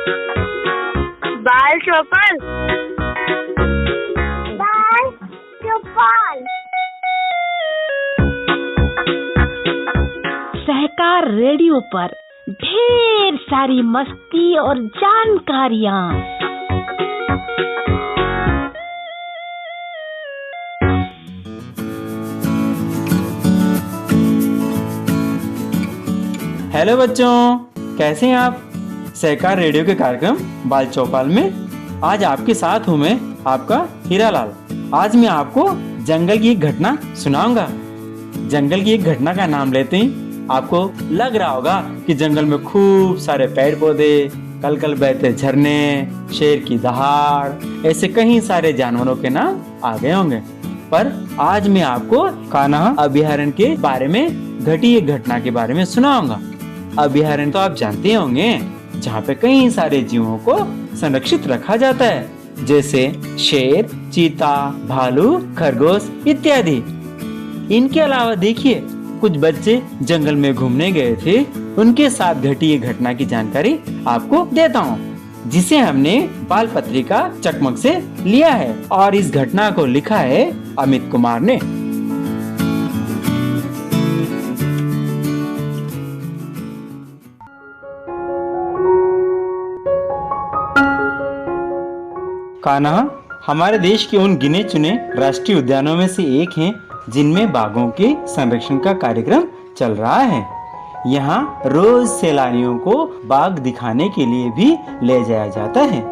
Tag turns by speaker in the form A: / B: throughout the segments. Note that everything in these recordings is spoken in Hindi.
A: बाल चौपाल। बाल चौपाल।
B: सहकार रेडियो पर ढेर सारी मस्ती और जानकारियाँ।
C: हेलो बच्चों, कैसे हैं आप? सहकार रेडियो के कार्यक्रम बाल चौपाल में आज आपके साथ हूँ मैं, आपका हीरालाल। आज मैं आपको जंगल की एक घटना सुनाऊंगा। जंगल की एक घटना का नाम लेते ही आपको लग रहा होगा कि जंगल में खूब सारे पेड़ पौधे, कल कल बहते झरने, शेर की दहाड़, ऐसे कई सारे जानवरों के नाम आ गए होंगे। पर आज मैं आपको कान्हा अभयारण्य के बारे में घटी एक घटना के बारे में सुनाऊंगा। अभयारण्य तो आप जानते होंगे, जहाँ पे कई सारे जीवों को संरक्षित रखा जाता है, जैसे शेर, चीता, भालू, खरगोश इत्यादि। इनके अलावा देखिए, कुछ बच्चे जंगल में घूमने गए थे, उनके साथ घटी ये घटना की जानकारी आपको देता हूँ, जिसे हमने बाल पत्रिका चकमक से लिया है। और इस घटना को लिखा है अमित कुमार ने। कान्हा हमारे देश के उन गिने चुने राष्ट्रीय उद्यानों में से एक हैं, जिनमें बाघों के संरक्षण का कार्यक्रम चल रहा है। यहाँ रोज सैलानियों को बाघ दिखाने के लिए भी ले जाया जाता है।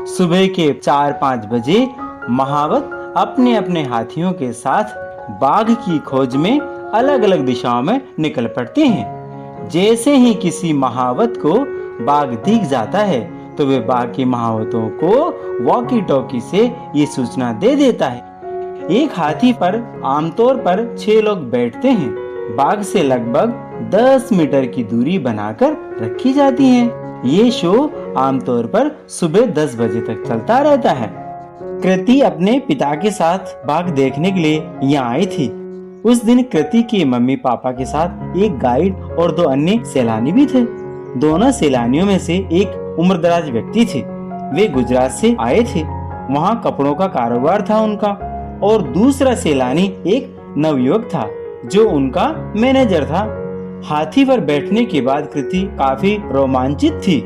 C: सुबह के 4-5 बजे महावत अपने अपने हाथियों के साथ बाघ की खोज में अलग अलग दिशाओं में निकल पड़ते हैं। जैसे ही किसी महावत को बाघ दिख जाता है तो वे बाकी महावतों को वॉकी टॉकी से ये सूचना दे देता है। एक हाथी पर आमतौर पर 6 लोग बैठते हैं। बाघ से लगभग 10 मीटर की दूरी बनाकर रखी जाती है। ये शो आमतौर पर सुबह 10 बजे तक चलता रहता है। कृति अपने पिता के साथ बाघ देखने के लिए यहाँ आई थी। उस दिन कृति के मम्मी पापा के साथ एक गाइड और 2 अन्य सैलानी भी थे। दोनों सैलानियों में से एक उम्रदराज व्यक्ति थे। वे गुजरात से आए थे, वहाँ कपड़ों का कारोबार था उनका। और दूसरा सैलानी एक नवयुवक था जो उनका मैनेजर था। हाथी पर बैठने के बाद कृति काफी रोमांचित थी,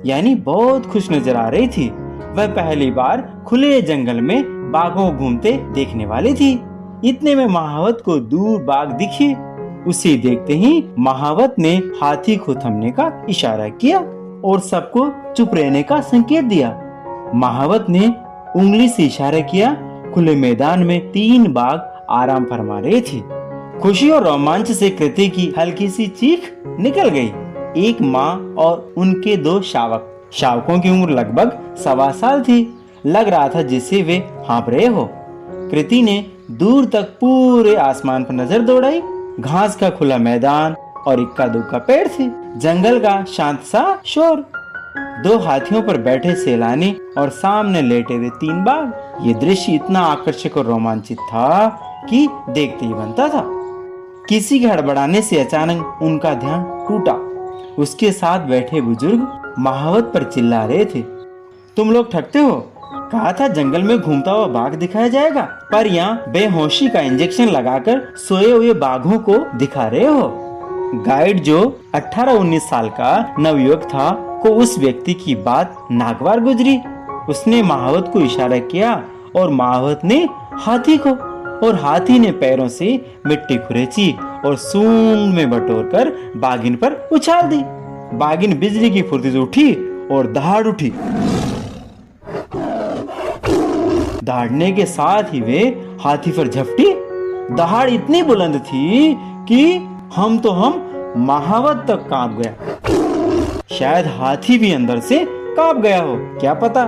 C: यानी बहुत खुश नजर आ रही थी। वह पहली बार खुले जंगल में बाघों को घूमते देखने वाली थी। इतने में महावत को दूर बाघ दिखे। उसे देखते ही महावत ने हाथी को थमने का इशारा किया और सबको चुप रहने का संकेत दिया। महावत ने उंगली से इशारा किया। खुले मैदान में 3 बाघ आराम फरमा रहे थे। खुशी और रोमांच से कृति की हल्की सी चीख निकल गई। एक माँ और उनके 2 शावक। शावकों की उम्र लगभग 1.25 साल थी। लग रहा था जैसे वे हाँफ रहे हो। कृति ने दूर तक पूरे आसमान पर नजर दौड़ाई। घास का खुला मैदान और इक्का दुक्का पेड़ थे। जंगल का शांत सा शोर। 2 हाथियों पर बैठे सैलानी और सामने लेटे हुए 3 बाघ। ये दृश्य इतना आकर्षक और रोमांचित था कि देखते ही बनता था। किसी के हड़बड़ाने से अचानक उनका ध्यान टूटा। उसके साथ बैठे बुजुर्ग महावत पर चिल्ला रहे थे, तुम लोग ठगते हो। कहा था जंगल में घूमता हुआ बाघ दिखाया जाएगा, पर यहाँ बेहोशी का इंजेक्शन लगाकर सोए हुए बाघों को दिखा रहे हो। गाइड जो 18-19 साल का नवयुवक था को उस व्यक्ति की बात नागवार गुजरी। उसने महावत को इशारा किया और महावत ने हाथी को, और हाथी ने पैरों से मिट्टी खुरेची और सूंड में बटोरकर बाघिन पर उछाल दी। बाघिन बिजली की फुर्ती से उठी और दहाड़ उठी। दहाड़ने के साथ ही वे हाथी पर झपटी। दहाड़ इतनी बुलंद थी कि हम महावत तक कांप गया। शायद हाथी भी अंदर से कांप गया हो, क्या पता।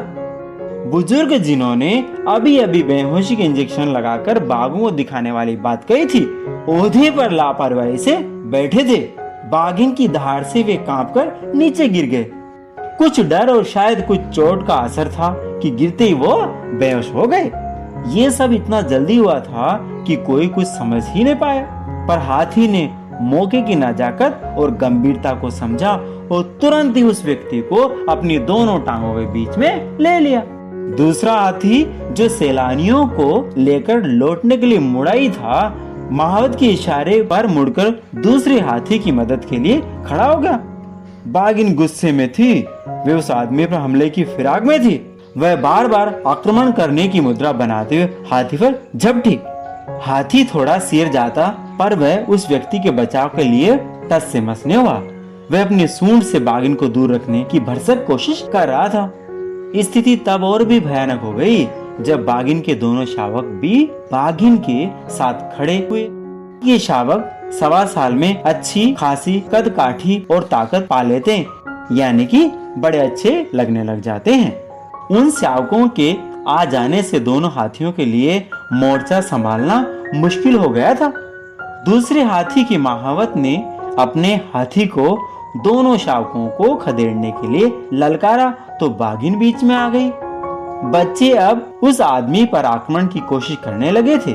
C: बुजुर्ग जिन्होंने अभी अभी बेहोशी के इंजेक्शन लगाकर बाघों को दिखाने वाली बात कही थी, ओहदे पर लापरवाही से बैठे थे। बाघिन की दहाड़ से वे कांपकर नीचे गिर गए। कुछ डर और शायद कुछ चोट का असर था कि गिरते ही वो बेहोश हो गए। ये सब इतना जल्दी हुआ था कि कोई कुछ समझ ही नहीं पाया। पर हाथी ने मौके की नजाकत और गंभीरता को समझा और तुरंत ही उस व्यक्ति को अपनी दोनों टांगों के बीच में ले लिया। दूसरा हाथी जो सैलानियों को लेकर लौटने के लिए मुड़ा ही था, महावत के इशारे पर मुड़कर दूसरे हाथी की मदद के लिए खड़ा हो गया। बाघिन गुस्से में थी, वे उस आदमी पर हमले की फिराक में थी। वह बार बार आक्रमण करने की मुद्रा बनाते हुए हाथी पर झपटी। हाथी थोड़ा सिर जाता, पर वह उस व्यक्ति के बचाव के लिए टस से मस नहीं हुआ। वह अपनी सूंड से बाघिन को दूर रखने की भरसक कोशिश कर रहा था। स्थिति तब और भी भयानक हो गई जब बाघिन के दोनों शावक भी बाघिन के साथ खड़े हुए। ये शावक 1.25 साल में अच्छी खासी कद काठी और ताकत पा लेते हैं, यानी कि बड़े अच्छे लगने लग जाते हैं। उन शावकों के आ जाने से दोनों हाथियों के लिए मोर्चा संभालना मुश्किल हो गया था। दूसरे हाथी की महावत ने अपने हाथी को दोनों शावकों को खदेड़ने के लिए ललकारा तो बाघिन बीच में आ गई। बच्चे अब उस आदमी पर आक्रमण की कोशिश करने लगे थे।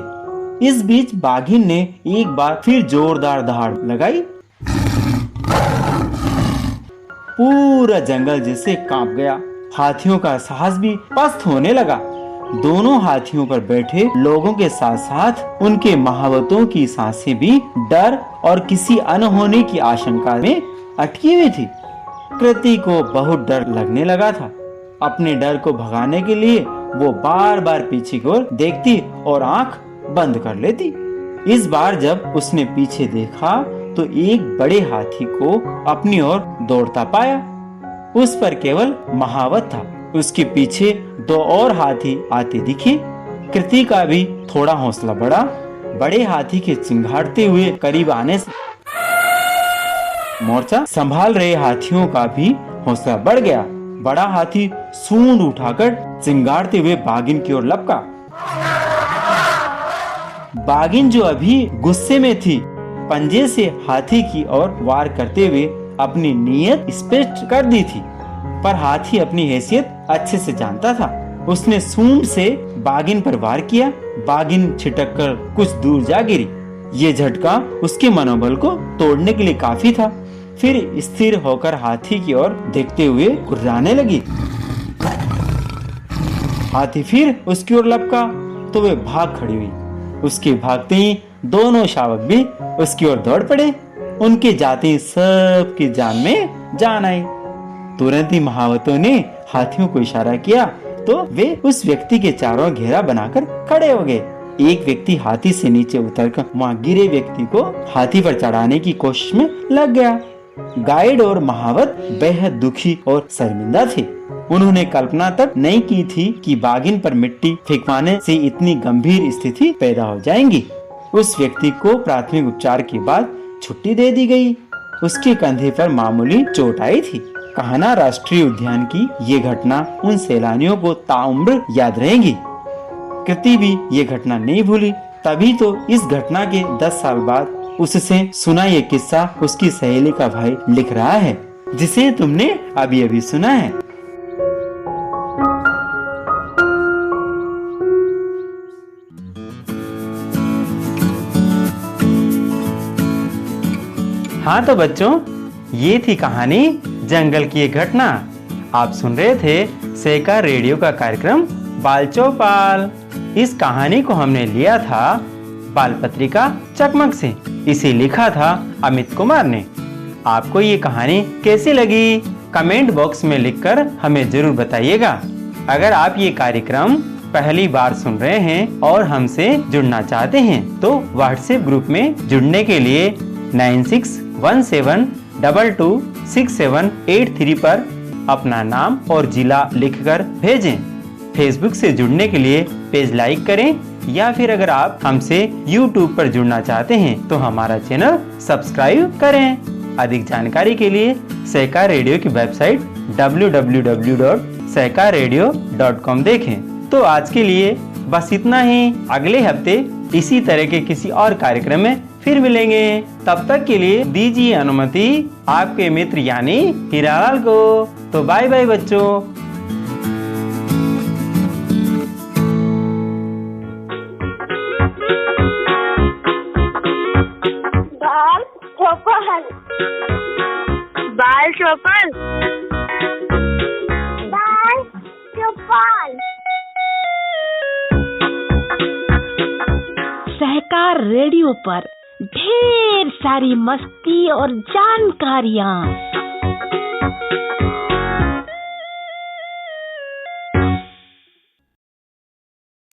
C: इस बीच बाघिन ने एक बार फिर जोरदार दहाड़ लगाई। पूरा जंगल जिससे कांप गया। हाथियों का साहस भी पस्त होने लगा। दोनों हाथियों पर बैठे लोगों के साथ साथ उनके महावतों की सांसें भी डर और किसी अनहोनी की आशंका में अटकी हुई थी। कृति को बहुत डर लगने लगा था। अपने डर को भगाने के लिए वो बार बार पीछे की ओर देखती और आंख बंद कर लेती। इस बार जब उसने पीछे देखा तो एक बड़े हाथी को अपनी ओर दौड़ता पाया। उस पर केवल महावत था। उसके पीछे 2 और हाथी आते दिखे। कृति का भी थोड़ा हौसला बढ़ा। बड़े हाथी के चिंघाड़ते हुए करीब आने से मोर्चा संभाल रहे हाथियों का भी हौसला बढ़ गया। बड़ा हाथी सूंड उठाकर चिंगाड़ते हुए बाघिन की ओर लपका। बाघिन जो अभी गुस्से में थी, पंजे से हाथी की ओर वार करते हुए अपनी नीयत स्पष्ट कर दी थी, पर हाथी अपनी हैसियत अच्छे से जानता था। उसने सूंड से बाघिन पर वार किया। बाघिन छिटक कर कुछ दूर जा गिरी। ये झटका उसके मनोबल को तोड़ने के लिए काफी था। फिर स्थिर होकर हाथी की ओर देखते हुए गुर्राने लगी। हाथी फिर उसकी ओर लपका तो वे भाग खड़ी हुई। उसके भागते ही दोनों शावक भी उसकी ओर दौड़ पड़े। उनके जाते ही सबकी जान में जान आई। तुरंत ही महावतों ने हाथियों को इशारा किया तो वे उस व्यक्ति के चारों घेरा बनाकर खड़े हो गए। एक व्यक्ति हाथी से नीचे उतरकर वहाँ गिरे व्यक्ति को हाथी पर चढ़ाने की कोशिश में लग गया। गाइड और महावत बेहद दुखी और शर्मिंदा थे। उन्होंने कल्पना तक नहीं की थी कि बाघिन पर मिट्टी फेंकवाने से इतनी गंभीर स्थिति पैदा हो जाएंगी। उस व्यक्ति को प्राथमिक उपचार के बाद छुट्टी दे दी गई। उसके कंधे पर मामूली चोट आई थी। कान्हा राष्ट्रीय उद्यान की ये घटना उन सैलानियों को ताउम्र याद रहेगी। कृति भी ये घटना नहीं भूली। तभी तो इस घटना के 10 साल बाद उससे सुना ये किस्सा उसकी सहेली का भाई लिख रहा है, जिसे तुमने अभी अभी सुना है। हाँ तो बच्चों, ये थी कहानी जंगल की एक घटना। आप सुन रहे थे सहकार रेडियो का कार्यक्रम बाल चौपाल। इस कहानी को हमने लिया था बाल पत्रिका चकमक से। इसे लिखा था अमित कुमार ने। आपको ये कहानी कैसी लगी कमेंट बॉक्स में लिखकर हमें जरूर बताइएगा। अगर आप ये कार्यक्रम पहली बार सुन रहे हैं और हमसे जुड़ना चाहते हैं तो व्हाट्सएप ग्रुप में जुड़ने के लिए 9617226783 पर अपना नाम और जिला लिखकर भेजें। फेसबुक से जुड़ने के लिए पेज लाइक करें या फिर अगर आप हमसे YouTube पर जुड़ना चाहते हैं तो हमारा चैनल सब्सक्राइब करें। अधिक जानकारी के लिए सहकार रेडियो की वेबसाइट www.सहकाररेडियो.com देखें। तो आज के लिए बस इतना ही। अगले हफ्ते इसी तरह के किसी और कार्यक्रम में फिर मिलेंगे। तब तक के लिए दीजिए अनुमति आपके मित्र यानी हीरालाल को। तो बाय बाय बच्चों।
A: चौपाल बाल चौपाल बाल चौपाल।
B: सहकार रेडियो पर ढेर सारी मस्ती और जानकारियाँ।